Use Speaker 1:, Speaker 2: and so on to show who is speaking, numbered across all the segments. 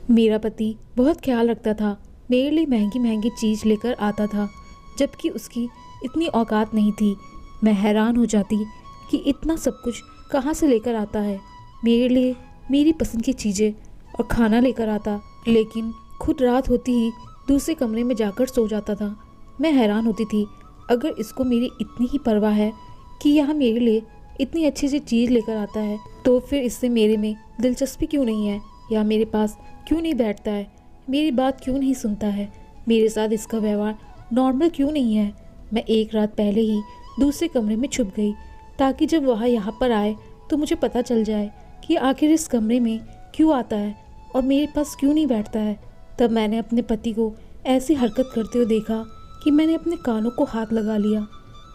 Speaker 1: मेरा पति बहुत ख्याल रखता था, मेरे लिए महंगी महंगी चीज़ लेकर आता था, जबकि उसकी इतनी औकात नहीं थी। मैं हैरान हो जाती कि इतना सब कुछ कहाँ से लेकर आता है। मेरे लिए मेरी पसंद की चीज़ें और खाना लेकर आता, लेकिन खुद रात होती ही दूसरे कमरे में जाकर सो जाता था। मैं हैरान होती थी, अगर इसको मेरी इतनी ही परवाह है कि यह मेरे लिए इतनी अच्छी सी चीज़ लेकर आता है, तो फिर इससे मेरे में दिलचस्पी क्यों नहीं है, या मेरे पास क्यों नहीं बैठता है, मेरी बात क्यों नहीं सुनता है, मेरे साथ इसका व्यवहार नॉर्मल क्यों नहीं है। मैं एक रात पहले ही दूसरे कमरे में छुप गई, ताकि जब वह यहाँ पर आए तो मुझे पता चल जाए कि आखिर इस कमरे में क्यों आता है और मेरे पास क्यों नहीं बैठता है। तब मैंने अपने पति को ऐसी हरकत करते हुए देखा कि मैंने अपने कानों को हाथ लगा लिया।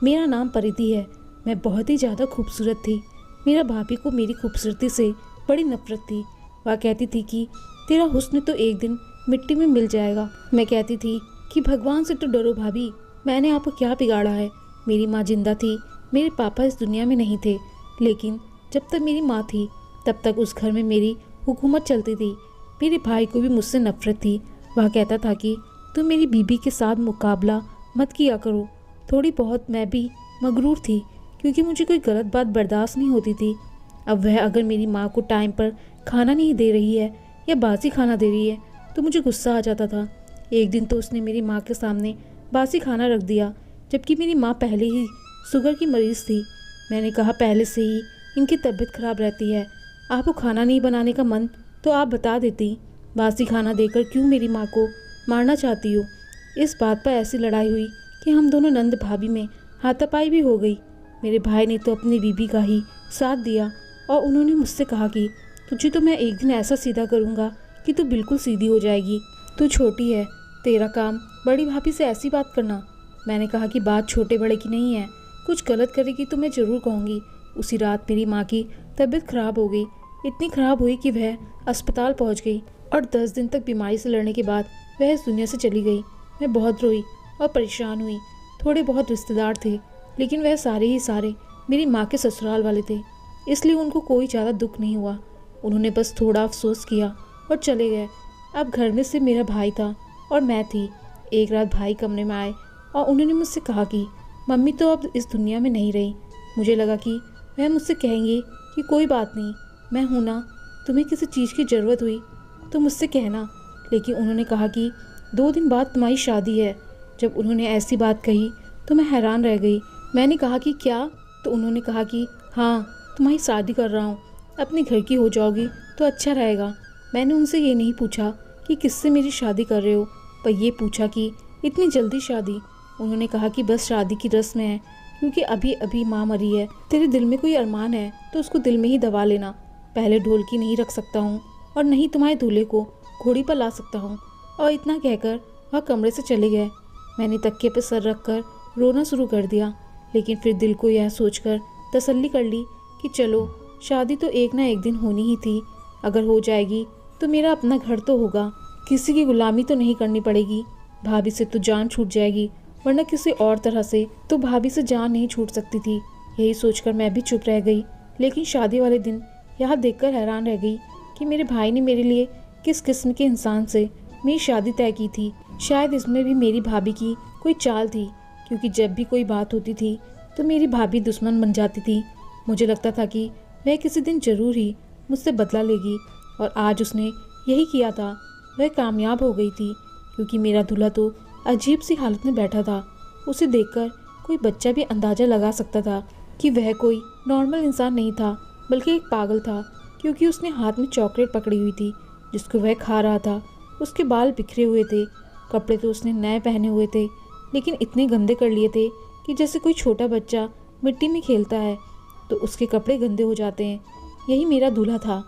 Speaker 1: मेरा नाम परिधि है। मैं बहुत ही ज़्यादा खूबसूरत थी। मेरा भाभी को मेरी खूबसूरती से बड़ी नफरत थी। वह कहती थी कि तेरा हुस्न तो एक दिन मिट्टी में मिल जाएगा। मैं कहती थी कि भगवान से तो डरो भाभी, मैंने आपको क्या बिगाड़ा है। मेरी माँ जिंदा थी, मेरे पापा इस दुनिया में नहीं थे, लेकिन जब तक मेरी माँ थी तब तक उस घर में मेरी हुकूमत चलती थी। मेरे भाई को भी मुझसे नफरत थी। वह कहता था कि तुम मेरी बीबी के साथ मुकाबला मत किया करो। थोड़ी बहुत मैं भी मगरूर थी, क्योंकि मुझे कोई गलत बात बर्दाश्त नहीं होती थी। अब वह अगर मेरी माँ को टाइम पर खाना नहीं दे रही है या बासी खाना दे रही है तो मुझे गुस्सा आ जाता था। एक दिन तो उसने मेरी माँ के सामने बासी खाना रख दिया, जबकि मेरी माँ पहले ही शुगर की मरीज़ थी। मैंने कहा पहले से ही इनकी तबीयत खराब रहती है, आपको खाना नहीं बनाने का मन तो आप बता देती। बासी खाना देकर क्यों मेरी माँ को मारना चाहती हो। इस बात पर ऐसी लड़ाई हुई कि हम दोनों नंद भाभी में हाथापाई भी हो गई। मेरे भाई ने तो अपनी बीबी का ही साथ दिया और उन्होंने मुझसे कहा कि तुझे तो मैं एक दिन ऐसा सीधा करूँगा कि तू बिल्कुल सीधी हो जाएगी। तू छोटी है, तेरा काम बड़ी भाभी से ऐसी बात करना। मैंने कहा कि बात छोटे बड़े की नहीं है, कुछ गलत करेगी तो मैं ज़रूर कहूँगी। उसी रात मेरी माँ की तबीयत खराब हो गई। इतनी खराब हुई कि वह अस्पताल पहुँच गई और 10 दिन तक बीमारी से लड़ने के बाद वह इस दुनिया से चली गई। मैं बहुत रोई और परेशान हुई। थोड़े बहुत रिश्तेदार थे, लेकिन वह सारे ही सारे मेरी माँ के ससुराल वाले थे, इसलिए उनको कोई ज़्यादा दुख नहीं हुआ। उन्होंने बस थोड़ा अफसोस किया और चले गए। अब घर में सिर्फ मेरा भाई था और मैं थी। एक रात भाई कमरे में आए और उन्होंने मुझसे कहा कि मम्मी तो अब इस दुनिया में नहीं रही। मुझे लगा कि वह मुझसे कहेंगे कि कोई बात नहीं, मैं हूँ ना, तुम्हें किसी चीज़ की ज़रूरत हुई तो मुझसे कहना। लेकिन उन्होंने कहा कि 2 दिन बाद तुम्हारी शादी है। जब उन्होंने ऐसी बात कही तो मैं हैरान रह गई। मैंने कहा कि क्या? तो उन्होंने कहा कि हाँ, तुम्हारी शादी कर रहा हूँ, अपने घर की हो जाओगी तो अच्छा रहेगा। मैंने उनसे ये नहीं पूछा कि किससे मेरी शादी कर रहे हो, पर ये पूछा कि इतनी जल्दी शादी। उन्होंने कहा कि बस शादी की रस्म है, क्योंकि अभी अभी माँ मरी है। तेरे दिल में कोई अरमान है तो उसको दिल में ही दबा लेना। पहले ढोलकी नहीं रख सकता हूँ और नहीं तुम्हारे दूल्हे को घोड़ी पर ला सकता हूँ। और इतना कहकर वह कमरे से चले गए। मैंने तकिए पर सर रखकर रोना शुरू कर दिया, लेकिन फिर दिल को यह सोचकर तसल्ली कर ली कि चलो, शादी तो एक ना एक दिन होनी ही थी। अगर हो जाएगी तो मेरा अपना घर तो होगा, किसी की गुलामी तो नहीं करनी पड़ेगी। भाभी से तो जान छूट जाएगी, वरना किसी और तरह से तो भाभी से जान नहीं छूट सकती थी। यही सोचकर मैं भी चुप रह गई। लेकिन शादी वाले दिन यह देखकर हैरान रह गई कि मेरे भाई ने मेरे लिए किस किस्म के इंसान से मेरी शादी तय की थी। शायद इसमें भी मेरी भाभी की कोई चाल थी, क्योंकि जब भी कोई बात होती थी तो मेरी भाभी दुश्मन बन जाती थी। मुझे लगता था कि वह किसी दिन जरूर ही मुझसे बदला लेगी, और आज उसने यही किया था। वह कामयाब हो गई थी, क्योंकि मेरा दूल्हा तो अजीब सी हालत में बैठा था। उसे देखकर कोई बच्चा भी अंदाज़ा लगा सकता था कि वह कोई नॉर्मल इंसान नहीं था, बल्कि एक पागल था, क्योंकि उसने हाथ में चॉकलेट पकड़ी हुई थी जिसको वह खा रहा था। उसके बाल बिखरे हुए थे, कपड़े तो उसने नए पहने हुए थे, लेकिन इतने गंदे कर लिए थे कि जैसे कोई छोटा बच्चा मिट्टी में खेलता है तो उसके कपड़े गंदे हो जाते हैं। यही मेरा दूल्हा था।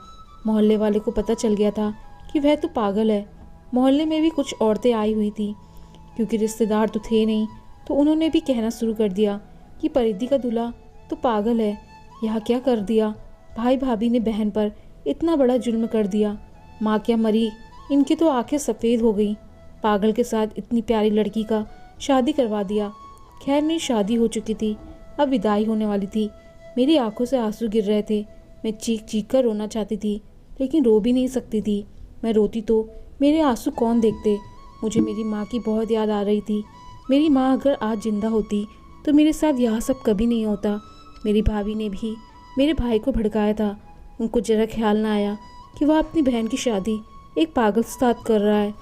Speaker 1: मोहल्ले वाले को पता चल गया था कि वह तो पागल है। मोहल्ले में भी कुछ औरतें आई हुई थी, क्योंकि रिश्तेदार तो थे नहीं, तो उन्होंने भी कहना शुरू कर दिया कि परिधि का दूल्हा तो पागल है। यह क्या कर दिया, भाई भाभी ने बहन पर इतना बड़ा जुल्म कर दिया। माँ क्या मरी, इनकी तो आंखें सफ़ेद हो गई। पागल के साथ इतनी प्यारी लड़की का शादी करवा दिया। खैर, मेरी शादी हो चुकी थी, अब विदाई होने वाली थी। मेरी आंखों से आंसू गिर रहे थे। मैं चीख चीख कर रोना चाहती थी, लेकिन रो भी नहीं सकती थी। मैं रोती तो मेरे आंसू कौन देखते। मुझे मेरी माँ की बहुत याद आ रही थी। मेरी माँ अगर आज जिंदा होती तो मेरे साथ यह सब कभी नहीं होता। मेरी भाभी ने भी मेरे भाई को भड़काया था। उनको जरा ख्याल ना आया कि वह अपनी बहन की शादी एक पागल के साथ कर रहा है।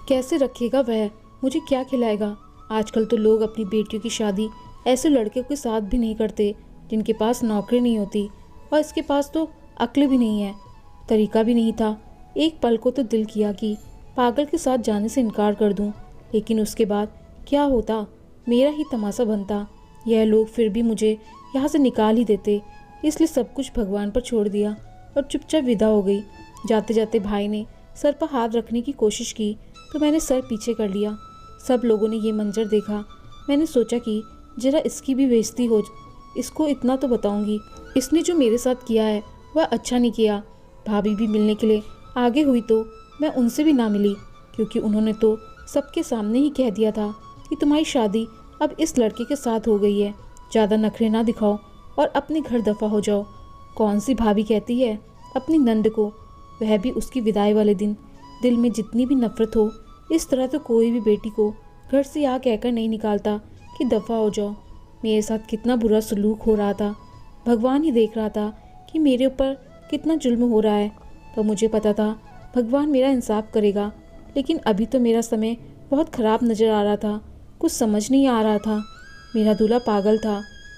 Speaker 1: कैसे रखेगा वह, मुझे क्या खिलाएगा। आजकल तो लोग अपनी बेटियों की शादी ऐसे लड़के के साथ भी नहीं करते जिनके पास नौकरी नहीं होती, और इसके पास तो अक्ल भी नहीं है, तरीका भी नहीं था। एक पल को तो दिल किया कि पागल के साथ जाने से इनकार कर दूं, लेकिन उसके बाद क्या होता, मेरा ही तमाशा बनता। यह लोग फिर भी मुझे यहाँ से निकाल ही देते। इसलिए सब कुछ भगवान पर छोड़ दिया और चुपचाप विदा हो गई। जाते जाते भाई ने सर पर हाथ रखने की कोशिश की तो मैंने सर पीछे कर लिया। सब लोगों ने ये मंजर देखा। मैंने सोचा कि जरा इसकी भी बेइज्जती हो, इसको इतना तो बताऊंगी, इसने जो मेरे साथ किया है वह अच्छा नहीं किया। भाभी भी मिलने के लिए आगे हुई तो मैं उनसे भी ना मिली, क्योंकि उन्होंने तो सबके सामने ही कह दिया था कि तुम्हारी शादी अब इस लड़के के साथ हो गई है, ज़्यादा नखरे ना दिखाओ और अपने घर दफ़ा हो जाओ। कौन सी भाभी कहती है अपनी नंद को, वह भी उसकी विदाई वाले दिन। दिल में जितनी भी नफरत हो, इस तरह तो कोई भी बेटी को घर से आ कहकर नहीं निकालता कि दफ़ा हो जाओ। मेरे साथ कितना बुरा सलूक हो रहा था, भगवान ही देख रहा था कि मेरे ऊपर कितना जुल्म हो रहा है। तो मुझे पता था भगवान मेरा इंसाफ करेगा, लेकिन अभी तो मेरा समय बहुत ख़राब नज़र आ रहा था। कुछ समझ नहीं आ रहा था। मेरा दूल्हा पागल था,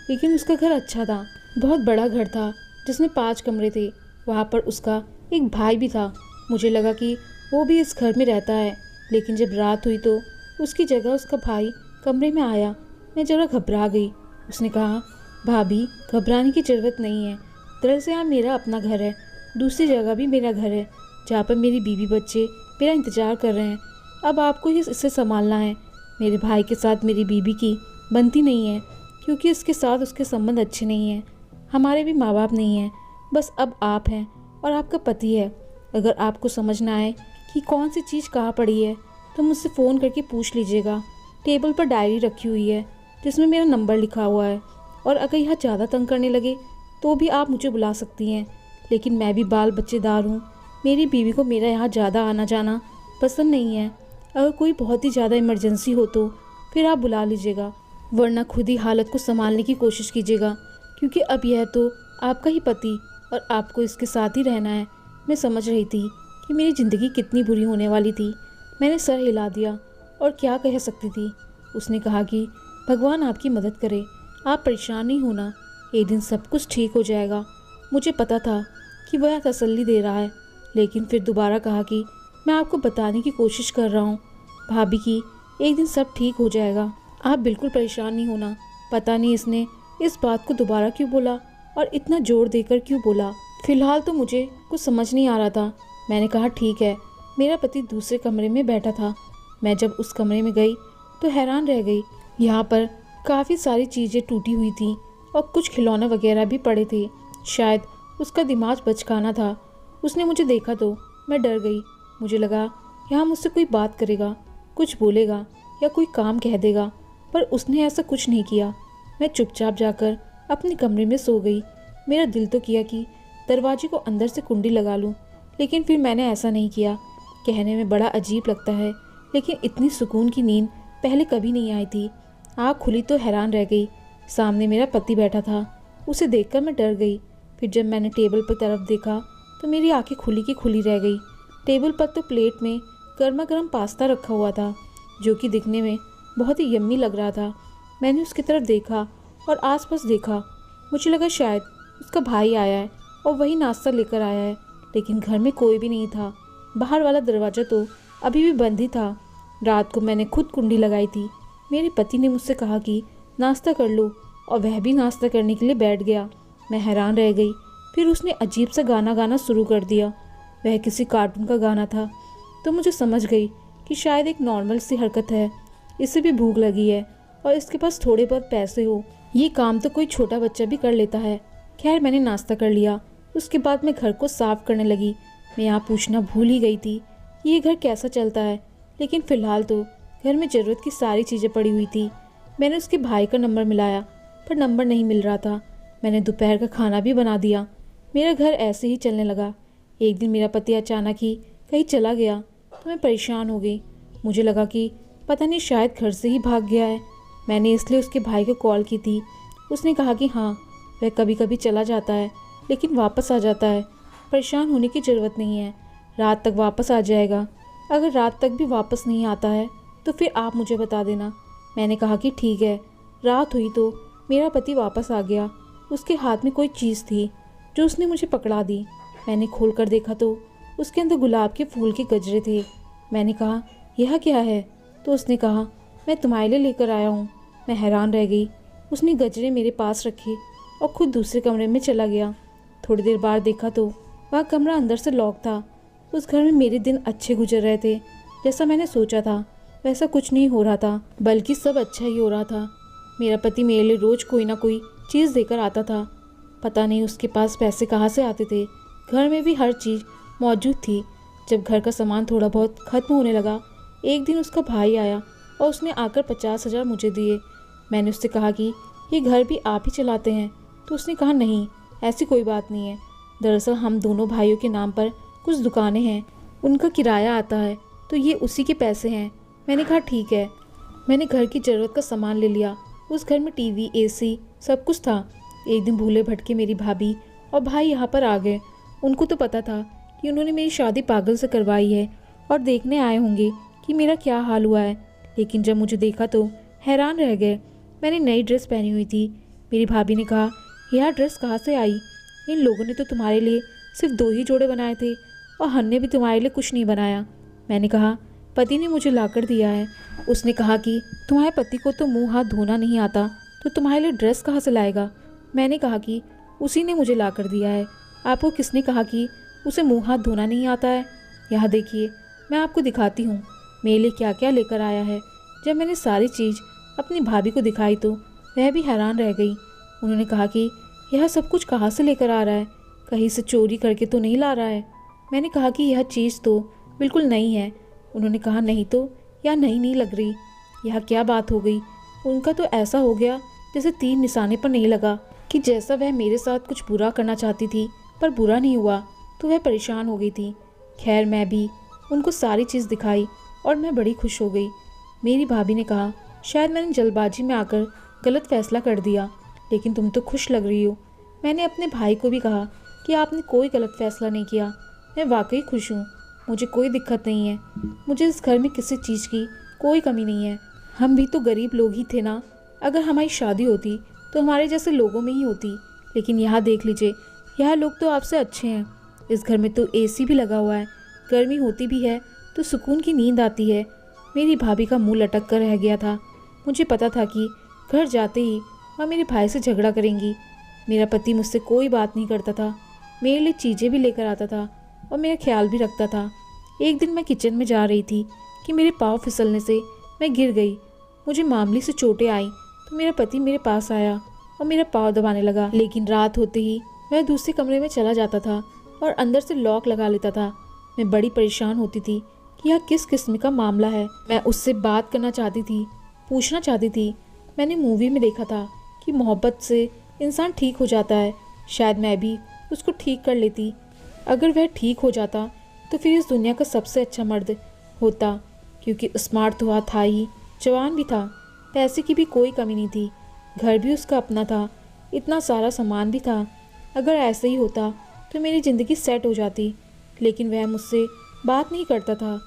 Speaker 1: लेकिन उसका घर अच्छा था, बहुत बड़ा घर था जिसमें 5 कमरे थे। वहाँ पर उसका एक भाई भी था। मुझे लगा कि वो भी इस घर में रहता है, लेकिन जब रात हुई तो उसकी जगह उसका भाई कमरे में आया। मैं ज़रा घबरा गई। उसने कहा, भाभी घबराने की ज़रूरत नहीं है, दरअसल यहाँ मेरा अपना घर है, दूसरी जगह भी मेरा घर है जहाँ पर मेरी बीवी बच्चे मेरा इंतज़ार कर रहे हैं। अब आपको ही इसे संभालना है। मेरे भाई के साथ मेरी बीवी की बनती नहीं है, क्योंकि इसके साथ उसके संबंध अच्छे नहीं हैं। हमारे भी माँ बाप नहीं हैं, बस अब आप हैं और आपका पति है। अगर आपको समझ ना आए कि कौन सी चीज़ कहाँ पड़ी है तो मुझसे फ़ोन करके पूछ लीजिएगा। टेबल पर डायरी रखी हुई है जिसमें मेरा नंबर लिखा हुआ है, और अगर यह ज़्यादा तंग करने लगे तो भी आप मुझे बुला सकती हैं। लेकिन मैं भी बाल बच्चेदार हूँ। मेरी बीवी को मेरा यहाँ ज़्यादा आना जाना पसंद नहीं है। अगर कोई बहुत ही ज़्यादा इमरजेंसी हो तो फिर आप बुला लीजिएगा, वरना खुद ही हालत को संभालने की कोशिश कीजिएगा, क्योंकि अब यह तो आपका ही पति और आपको इसके साथ ही रहना है। मैं समझ रही थी कि मेरी ज़िंदगी कितनी बुरी होने वाली थी। मैंने सर हिला दिया और क्या कह सकती थी। उसने कहा कि भगवान आपकी मदद करे, आप परेशान नहीं होना, एक दिन सब कुछ ठीक हो जाएगा। मुझे पता था कि वह तसल्ली दे रहा है, लेकिन फिर दोबारा कहा कि मैं आपको बताने की कोशिश कर रहा हूँ भाभी की एक दिन सब ठीक हो जाएगा, आप बिल्कुल परेशान नहीं होना। पता नहीं इसने इस बात को दोबारा क्यों बोला और इतना जोर देकर क्यों बोला। फिलहाल तो मुझे कुछ समझ नहीं आ रहा था। मैंने कहा ठीक है। मेरा पति दूसरे कमरे में बैठा था। मैं जब उस कमरे में गई तो हैरान रह गई। यहाँ पर काफ़ी सारी चीज़ें टूटी हुई थी और कुछ खिलौने वगैरह भी पड़े थे। शायद उसका दिमाग बचकाना था। उसने मुझे देखा तो मैं डर गई। मुझे लगा यहाँ मुझसे कोई बात करेगा, कुछ बोलेगा या कोई काम कह देगा, पर उसने ऐसा कुछ नहीं किया। मैं चुपचाप जाकर अपने कमरे में सो गई। मेरा दिल तो किया कि दरवाजे को अंदर से कुंडी लगा लूं, लेकिन फिर मैंने ऐसा नहीं किया। कहने में बड़ा अजीब लगता है, लेकिन इतनी सुकून की नींद पहले कभी नहीं आई थी। आँख खुली तो हैरान रह गई। सामने मेरा पति बैठा था। उसे देखकर मैं डर गई। फिर जब मैंने टेबल पर तरफ देखा तो मेरी आंखें खुली की खुली रह गई। टेबल पर तो प्लेट में गर्मा गर्म पास्ता रखा हुआ था, जो कि दिखने में बहुत ही यम्मी लग रहा था। मैंने उसकी तरफ देखा और आसपास देखा। मुझे लगा शायद उसका भाई आया है और वही नाश्ता लेकर आया है, लेकिन घर में कोई भी नहीं था। बाहर वाला दरवाज़ा तो अभी भी बंद ही था। रात को मैंने खुद कुंडी लगाई थी। मेरे पति ने मुझसे कहा कि नाश्ता कर लो, और वह भी नाश्ता करने के लिए बैठ गया। मैं हैरान रह गई। फिर उसने अजीब सा गाना गाना शुरू कर दिया। वह किसी कार्टून का गाना था। तो मुझे समझ गई कि शायद एक नॉर्मल सी हरकत है। इसे भी भूख लगी है और इसके पास थोड़े बहुत पैसे हो। ये काम तो कोई छोटा बच्चा भी कर लेता है। खैर मैंने नाश्ता कर लिया। उसके बाद मैं घर को साफ करने लगी। मैं यहाँ पूछना भूल ही गई थी कि ये घर कैसा चलता है, लेकिन फ़िलहाल तो घर में ज़रूरत की सारी चीज़ें पड़ी हुई थी। मैंने उसके भाई का नंबर मिलाया, पर नंबर नहीं मिल रहा था। मैंने दोपहर का खाना भी बना दिया। मेरा घर ऐसे ही चलने लगा। एक दिन मेरा पति अचानक ही कहीं चला गया तो मैं परेशान हो गई। मुझे लगा कि पता नहीं शायद घर से ही भाग गया है। मैंने इसलिए उसके भाई को कॉल की थी। उसने कहा कि हाँ, वह कभी कभी चला जाता है लेकिन वापस आ जाता है। परेशान होने की ज़रूरत नहीं है, रात तक वापस आ जाएगा। अगर रात तक भी वापस नहीं आता है तो फिर आप मुझे बता देना। मैंने कहा कि ठीक है। रात हुई तो मेरा पति वापस आ गया। उसके हाथ में कोई चीज़ थी जो उसने मुझे पकड़ा दी। मैंने खोल कर देखा तो उसके अंदर गुलाब के फूल के गजरे थे। मैंने कहा, यह क्या है? तो उसने कहा, मैं तुम्हारे लिए लेकर आया हूँ। मैं हैरान रह गई। उसने गजरे मेरे पास रखे और खुद दूसरे कमरे में चला गया। थोड़ी देर बाद देखा तो वह कमरा अंदर से लॉक था। उस घर में मेरे दिन अच्छे गुजर रहे थे। जैसा मैंने सोचा था वैसा कुछ नहीं हो रहा था, बल्कि सब अच्छा ही हो रहा था। मेरा पति मेरे लिए रोज़ कोई ना कोई चीज़ देकर आता था। पता नहीं उसके पास पैसे कहाँ से आते थे। घर में भी हर चीज़ मौजूद थी। जब घर का सामान थोड़ा बहुत ख़त्म होने लगा, एक दिन उसका भाई आया और उसने आकर 50,000 मुझे दिए। मैंने उससे कहा कि ये घर भी आप ही चलाते हैं? तो उसने कहा, नहीं, ऐसी कोई बात नहीं है। दरअसल हम दोनों भाइयों के नाम पर कुछ दुकानें हैं, उनका किराया आता है, तो ये उसी के पैसे हैं। मैंने कहा ठीक है। मैंने घर की ज़रूरत का सामान ले लिया। उस घर में टीवी, एसी सब कुछ था। एक दिन भूले भटके मेरी भाभी और भाई यहाँ पर आ गए। उनको तो पता था कि उन्होंने मेरी शादी पागल से करवाई है और देखने आए होंगे कि मेरा क्या हाल हुआ है। लेकिन जब मुझे देखा तो हैरान रह गए। मैंने नई ड्रेस पहनी हुई थी। मेरी भाभी ने कहा, यह ड्रेस कहाँ से आई? इन लोगों ने तो तुम्हारे लिए सिर्फ 2 ही जोड़े बनाए थे और हमने भी तुम्हारे लिए कुछ नहीं बनाया। मैंने कहा, पति ने मुझे लाकर दिया है। उसने कहा कि तुम्हारे पति को तो मुंह हाथ धोना नहीं आता, तो तुम्हारे लिए ड्रेस कहाँ से लाएगा? मैंने कहा कि उसी ने मुझे लाकर दिया है। आपको किसने कहा कि उसे मुंह हाथ धोना नहीं आता है? यहाँ देखिए, मैं आपको दिखाती हूँ मेरे लिए क्या क्या लेकर आया है। जब मैंने सारी चीज़ अपनी भाभी को दिखाई तो वह भी हैरान रह गई। उन्होंने कहा कि यह सब कुछ कहाँ से लेकर आ रहा है? कहीं से चोरी करके तो नहीं ला रहा है? मैंने कहा कि यह चीज़ तो बिल्कुल नई है। उन्होंने कहा, नहीं तो, यह नई नहीं लग रही। यह क्या बात हो गई? उनका तो ऐसा हो गया जैसे तीर निशाने पर नहीं लगा, कि जैसा वह मेरे साथ कुछ बुरा करना चाहती थी पर बुरा नहीं हुआ तो वह परेशान हो गई थी। खैर, मैं भी उनको सारी चीज़ दिखाई और मैं बड़ी खुश हो गई। मेरी भाभी ने कहा, शायद मैंने जल्दबाजी में आकर गलत फैसला कर दिया, लेकिन तुम तो खुश लग रही हो। मैंने अपने भाई को भी कहा कि आपने कोई गलत फैसला नहीं किया। मैं वाकई खुश हूँ, मुझे कोई दिक्कत नहीं है। मुझे इस घर में किसी चीज़ की कोई कमी नहीं है। हम भी तो गरीब लोग ही थे ना। अगर हमारी शादी होती तो हमारे जैसे लोगों में ही होती। लेकिन यहाँ देख लीजिए, यह लोग तो आपसे अच्छे हैं। इस घर में तो एसी भी लगा हुआ है, गर्मी होती भी है तो सुकून की नींद आती है। मेरी भाभी का मुंह लटक कर रह गया था। मुझे पता था कि घर जाते ही वह मेरे भाई से झगड़ा करेंगी। मेरा पति मुझसे कोई बात नहीं करता था, मेरे लिए चीज़ें भी लेकर आता था और मेरा ख्याल भी रखता था। एक दिन मैं किचन में जा रही थी कि मेरे पाँव फिसलने से मैं गिर गई। मुझे मामूली से चोटें आई तो मेरा पति मेरे पास आया और मेरा पाँव दबाने लगा। लेकिन रात होते ही वह दूसरे कमरे में चला जाता था और अंदर से लॉक लगा लेता था। मैं बड़ी परेशान होती थी कि यह किस किस्म का मामला है। मैं उससे बात करना चाहती थी, पूछना चाहती थी। मैंने मूवी में देखा था कि मोहब्बत से इंसान ठीक हो जाता है। शायद मैं भी उसको ठीक कर लेती। अगर वह ठीक हो जाता तो फिर इस दुनिया का सबसे अच्छा मर्द होता, क्योंकि स्मार्ट तो था ही, जवान भी था, पैसे की भी कोई कमी नहीं थी, घर भी उसका अपना था, इतना सारा सामान भी था। अगर ऐसे ही होता तो मेरी ज़िंदगी सेट हो जाती। लेकिन वह मुझसे बात नहीं करता था।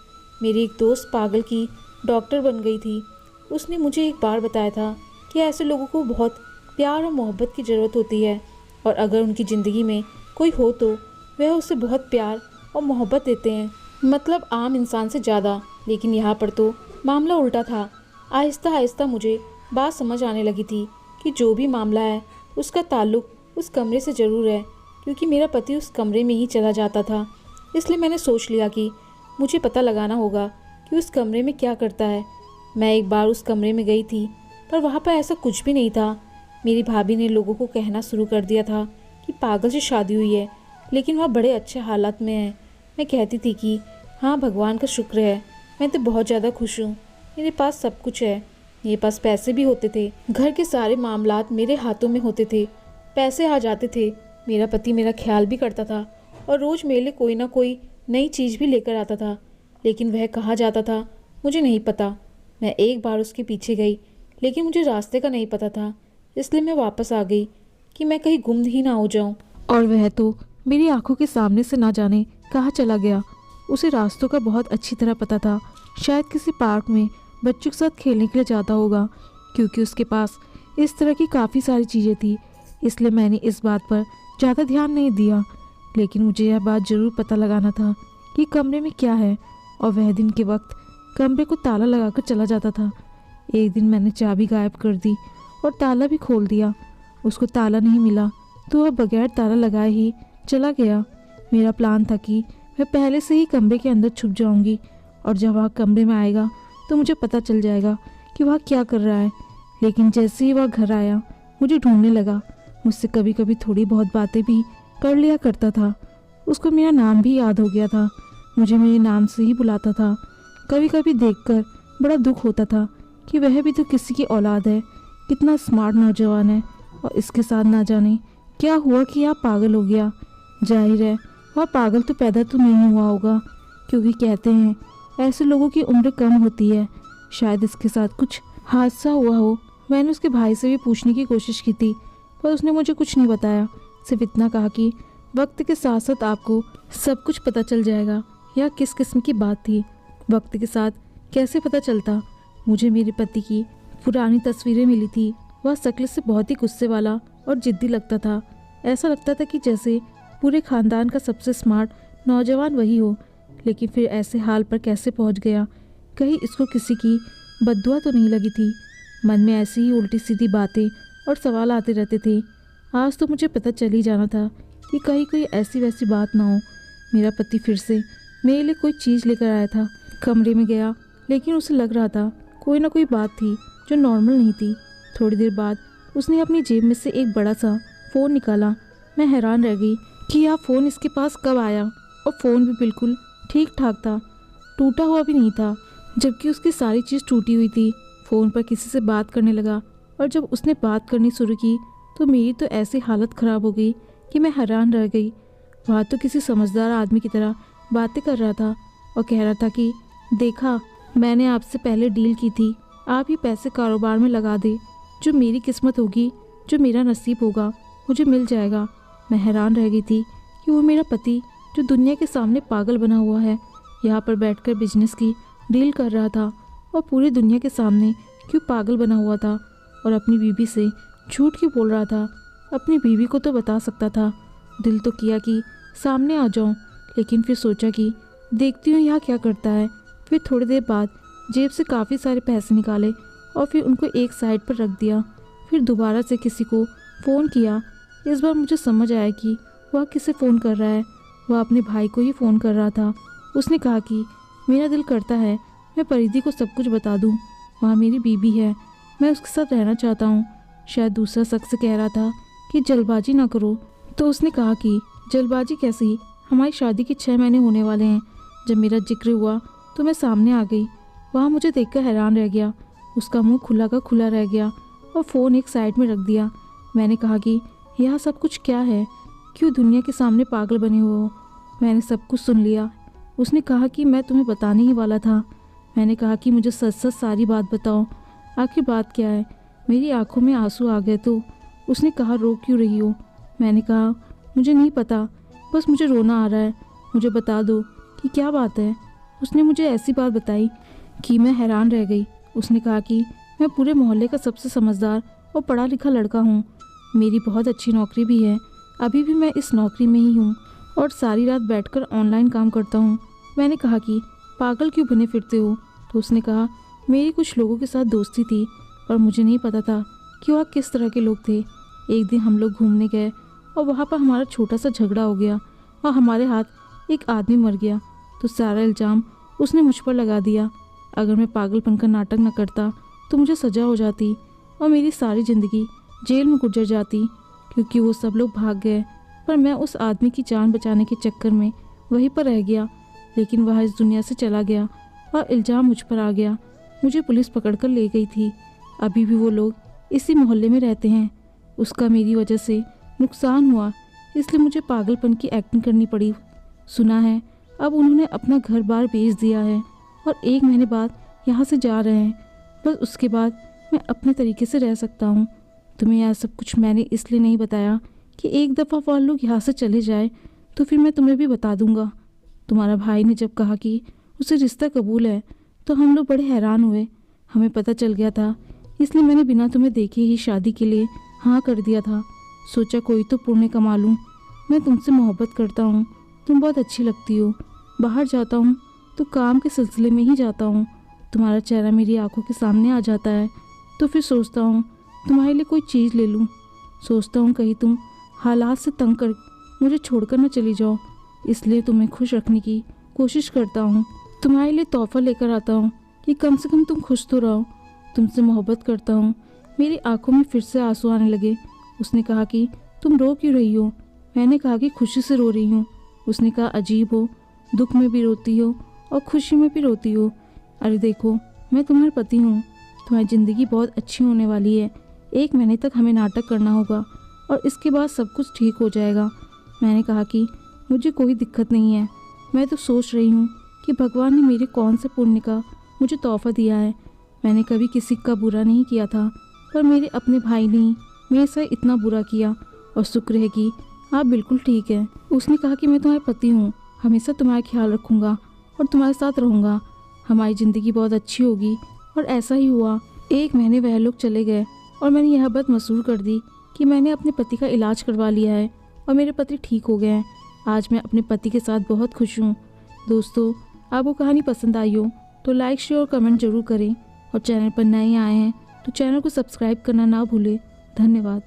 Speaker 1: मेरी एक दोस्त पागल की डॉक्टर बन गई थी। उसने मुझे एक बार बताया था कि ऐसे लोगों को बहुत प्यार और मोहब्बत की ज़रूरत होती है, और अगर उनकी ज़िंदगी में कोई हो तो वह उसे बहुत प्यार और मोहब्बत देते हैं, मतलब आम इंसान से ज़्यादा। लेकिन यहाँ पर तो मामला उल्टा था। आहिस्ता आहिस्ता मुझे बात समझ आने लगी थी कि जो भी मामला है उसका ताल्लुक उस कमरे से ज़रूर है, क्योंकि मेरा पति उस कमरे में ही चला जाता था। इसलिए मैंने सोच लिया कि मुझे पता लगाना होगा कि उस कमरे में क्या करता है। मैं एक बार उस कमरे में गई थी पर वहाँ पर ऐसा कुछ भी नहीं था। मेरी भाभी ने लोगों को कहना शुरू कर दिया था कि पागल से शादी हुई है, लेकिन वह बड़े अच्छे हालात में है। मैं कहती थी कि हाँ, भगवान का शुक्र है, मैं तो बहुत ज़्यादा खुश हूँ, मेरे पास सब कुछ है। मेरे पास पैसे भी होते थे, घर के सारे मामलात मेरे हाथों में होते थे, पैसे आ जाते थे। मेरा पति मेरा ख्याल भी करता था और रोज़ मेरे लिए कोई ना कोई नई चीज़ भी लेकर आता था, लेकिन वह कहाँ जाता था मुझे नहीं पता। मैं एक बार उसके पीछे गई, लेकिन मुझे रास्ते का नहीं पता था, इसलिए मैं वापस आ गई कि मैं कहीं गुम ही ना हो जाऊं। और वह तो मेरी आंखों के सामने से ना जाने कहाँ चला गया। उसे रास्तों का बहुत अच्छी तरह पता था। शायद किसी पार्क में बच्चों के साथ खेलने के लिए जाता होगा, क्योंकि उसके पास इस तरह की काफ़ी सारी चीज़ें थी। इसलिए मैंने इस बात पर ज़्यादा ध्यान नहीं दिया, लेकिन मुझे यह बात ज़रूर पता लगाना था कि कमरे में क्या है। और वह दिन के वक्त कमरे को ताला लगाकर चला जाता था। एक दिन मैंने चाबी गायब कर दी और ताला भी खोल दिया। उसको ताला नहीं मिला तो वह बगैर ताला लगाए ही चला गया। मेरा प्लान था कि मैं पहले से ही कमरे के अंदर छुप जाऊंगी, और जब वह कमरे में आएगा तो मुझे पता चल जाएगा कि वह क्या कर रहा है। लेकिन जैसे ही वह घर आया मुझे ढूंढने लगा। मुझसे कभी कभी थोड़ी बहुत बातें भी कर लिया करता था। उसको मेरा नाम भी याद हो गया था, मुझे मेरे नाम से ही बुलाता था। कभी कभी देखकर बड़ा दुख होता था कि वह भी तो किसी की औलाद है, कितना स्मार्ट नौजवान है, और इसके साथ ना जाने क्या हुआ कि यह पागल हो गया। जाहिर है वह पागल तो पैदा तो नहीं हुआ होगा, क्योंकि कहते हैं ऐसे लोगों की उम्र कम होती है। शायद इसके साथ कुछ हादसा हुआ हो। मैंने उसके भाई से भी पूछने की कोशिश की थी, पर उसने मुझे कुछ नहीं बताया। सिर्फ इतना कहा कि वक्त के साथ साथ आपको सब कुछ पता चल जाएगा। यह किस किस्म की बात थी? वक्त के साथ कैसे पता चलता? मुझे मेरे पति की पुरानी तस्वीरें मिली थी। वह शक्ल से बहुत ही गुस्से वाला और जिद्दी लगता था। ऐसा लगता था कि जैसे पूरे खानदान का सबसे स्मार्ट नौजवान वही हो। लेकिन फिर ऐसे हाल पर कैसे पहुंच गया? कहीं इसको किसी की बद्दुआ तो नहीं लगी थी? मन में ऐसी ही उल्टी सीधी बातें और सवाल आते रहते थे। आज तो मुझे पता चल ही जाना था कि कहीं कोई ऐसी वैसी बात ना हो। मेरा पति फिर से मेरे लिए कोई चीज़ लेकर आया था। कमरे में गया, लेकिन उसे लग रहा था कोई ना कोई बात थी जो नॉर्मल नहीं थी। थोड़ी देर बाद उसने अपनी जेब में से एक बड़ा सा फ़ोन निकाला। मैं हैरान रह गई कि यह फ़ोन इसके पास कब आया, और फ़ोन भी बिल्कुल ठीक ठाक था, टूटा हुआ भी नहीं था, जबकि उसकी सारी चीज़ टूटी हुई थी। फ़ोन पर किसी से बात करने लगा, और जब उसने बात करनी शुरू की तो मेरी तो ऐसी हालत ख़राब हो गई कि मैं हैरान रह गई। वह तो किसी समझदार आदमी की तरह बातें कर रहा था और कह रहा था कि देखा, मैंने आपसे पहले डील की थी, आप ये पैसे कारोबार में लगा दे, जो मेरी किस्मत होगी, जो मेरा नसीब होगा, मुझे मिल जाएगा। मैं हैरान रह गई थी कि वो मेरा पति, जो दुनिया के सामने पागल बना हुआ है, यहाँ पर बैठकर बिजनेस की डील कर रहा था, और पूरी दुनिया के सामने क्यों पागल बना हुआ था, और अपनी बीवी से झूठ क्यों बोल रहा था? अपनी बीवी को तो बता सकता था। दिल तो किया कि सामने आ जाऊं, लेकिन फिर सोचा कि देखती हूँ यहाँ क्या करता है। फिर थोड़ी देर बाद जेब से काफ़ी सारे पैसे निकाले और फिर उनको एक साइड पर रख दिया। फिर दोबारा से किसी को फ़ोन किया। इस बार मुझे समझ आया कि वह किसे फ़ोन कर रहा है। वह अपने भाई को ही फ़ोन कर रहा था। उसने कहा कि मेरा दिल करता है मैं परिधि को सब कुछ बता दूँ, वह मेरी बीवी है, मैं उसके साथ रहना चाहता हूँ। शायद दूसरा शख्स कह रहा था कि जल्दबाजी ना करो, तो उसने कहा कि जल्दबाजी कैसी, हमारी शादी के 6 महीने होने वाले हैं। जब मेरा जिक्र हुआ तो मैं सामने आ गई। वहाँ मुझे देखकर हैरान रह गया। उसका मुंह खुला का खुला रह गया और फ़ोन एक साइड में रख दिया। मैंने कहा कि यह सब कुछ क्या है, क्यों दुनिया के सामने पागल बने हुए हो? मैंने सब कुछ सुन लिया। उसने कहा कि मैं तुम्हें बताने ही वाला था। मैंने कहा कि मुझे सच सच सारी बात बताओ, आखिर बात क्या है? मेरी आंखों में आंसू आ गए। तो उसने कहा रो क्यों रही हो? मैंने कहा मुझे नहीं पता, बस मुझे रोना आ रहा है, मुझे बता दो कि क्या बात है। उसने मुझे ऐसी बात बताई कि मैं हैरान रह गई। उसने कहा कि मैं पूरे मोहल्ले का सबसे समझदार और पढ़ा लिखा लड़का हूँ, मेरी बहुत अच्छी नौकरी भी है, अभी भी मैं इस नौकरी में ही हूँ और सारी रात बैठकर ऑनलाइन काम करता हूँ। मैंने कहा कि पागल क्यों बने फिरते हो? तो उसने कहा मेरी कुछ लोगों के साथ दोस्ती थी, पर मुझे नहीं पता था कि वह किस तरह के लोग थे। एक दिन हम लोग घूमने गए और वहाँ पर हमारा छोटा सा झगड़ा हो गया और हमारे हाथ एक आदमी मर गया, तो सारा इल्ज़ाम उसने मुझ पर लगा दिया। अगर मैं पागलपन का नाटक न करता तो मुझे सज़ा हो जाती और मेरी सारी ज़िंदगी जेल में गुजर जाती, क्योंकि वो सब लोग भाग गए। पर मैं उस आदमी की जान बचाने के चक्कर में वहीं पर रह गया, लेकिन वह इस दुनिया से चला गया और इल्ज़ाम मुझ पर आ गया। मुझे पुलिस पकड़ कर ले गई थी। अभी भी वो लोग इसी मोहल्ले में रहते हैं। उसका मेरी वजह से नुकसान हुआ, इसलिए मुझे पागलपन की एक्टिंग करनी पड़ी। सुना है अब उन्होंने अपना घर बार बेच दिया है और 1 महीने बाद यहाँ से जा रहे हैं। बस उसके बाद मैं अपने तरीके से रह सकता हूँ। तुम्हें यह सब कुछ मैंने इसलिए नहीं बताया कि एक दफ़ा वो लोग यहाँ से चले जाए तो फिर मैं तुम्हें भी बता दूँगा। तुम्हारा भाई ने जब कहा कि उसे रिश्ता कबूल है तो हम लोग बड़े हैरान हुए। हमें पता चल गया था, इसलिए मैंने बिना तुम्हें देखे ही शादी के लिए हाँ कर दिया था। सोचा कोई तो पुण्य कमा लूँ। मैं तुमसे मोहब्बत करता हूँ, तुम बहुत अच्छी लगती हो। बाहर जाता हूँ तो काम के सिलसिले में ही जाता हूँ। तुम्हारा चेहरा मेरी आंखों के सामने आ जाता है तो फिर सोचता हूँ तुम्हारे लिए कोई चीज़ ले लूँ। सोचता हूँ कहीं तुम हालात से तंग कर मुझे छोड़कर न चली जाओ, इसलिए तुम्हें खुश रखने की कोशिश करता हूँ। तुम्हारे लिए तोहफा लेकर आता हूँ कि कम से कम तुम खुश तो रहो। तुमसे मोहब्बत करता हूँ। मेरी आंखों में फिर से आंसू आने लगे। उसने कहा कि तुम रो क्यों रही हो? मैंने कहा कि खुशी से रो रही हूँ। उसने कहा अजीब हो, दुख में भी रोती हो और खुशी में भी रोती हो। अरे देखो, मैं तुम्हारा पति हूँ। तुम्हारी ज़िंदगी बहुत अच्छी होने वाली है। 1 महीने तक हमें नाटक करना होगा और इसके बाद सब कुछ ठीक हो जाएगा। मैंने कहा कि मुझे कोई दिक्कत नहीं है। मैं तो सोच रही हूँ कि भगवान ने मेरे कौन से पुण्य का मुझे तोहफा दिया है। मैंने कभी किसी का बुरा नहीं किया था, पर मेरे अपने भाई ने ही मेरे से इतना बुरा किया। और शुक्र है कि आप बिल्कुल ठीक हैं। उसने कहा कि मैं तुम्हारे पति हूँ, हमेशा तुम्हारा ख्याल रखूँगा और तुम्हारे साथ रहूँगा। हमारी ज़िंदगी बहुत अच्छी होगी। और ऐसा ही हुआ। 1 महीने वह लोग चले गए और मैंने यह बात मशहूर कर दी कि मैंने अपने पति का इलाज करवा लिया है और मेरे पति ठीक हो गए हैं। आज मैं अपने पति के साथ बहुत खुश हूँ। दोस्तों, आपको कहानी पसंद आई हो तो लाइक, शेयर और कमेंट जरूर करें और चैनल पर नए आए हैं तो चैनल को सब्सक्राइब करना ना भूलें। धन्यवाद।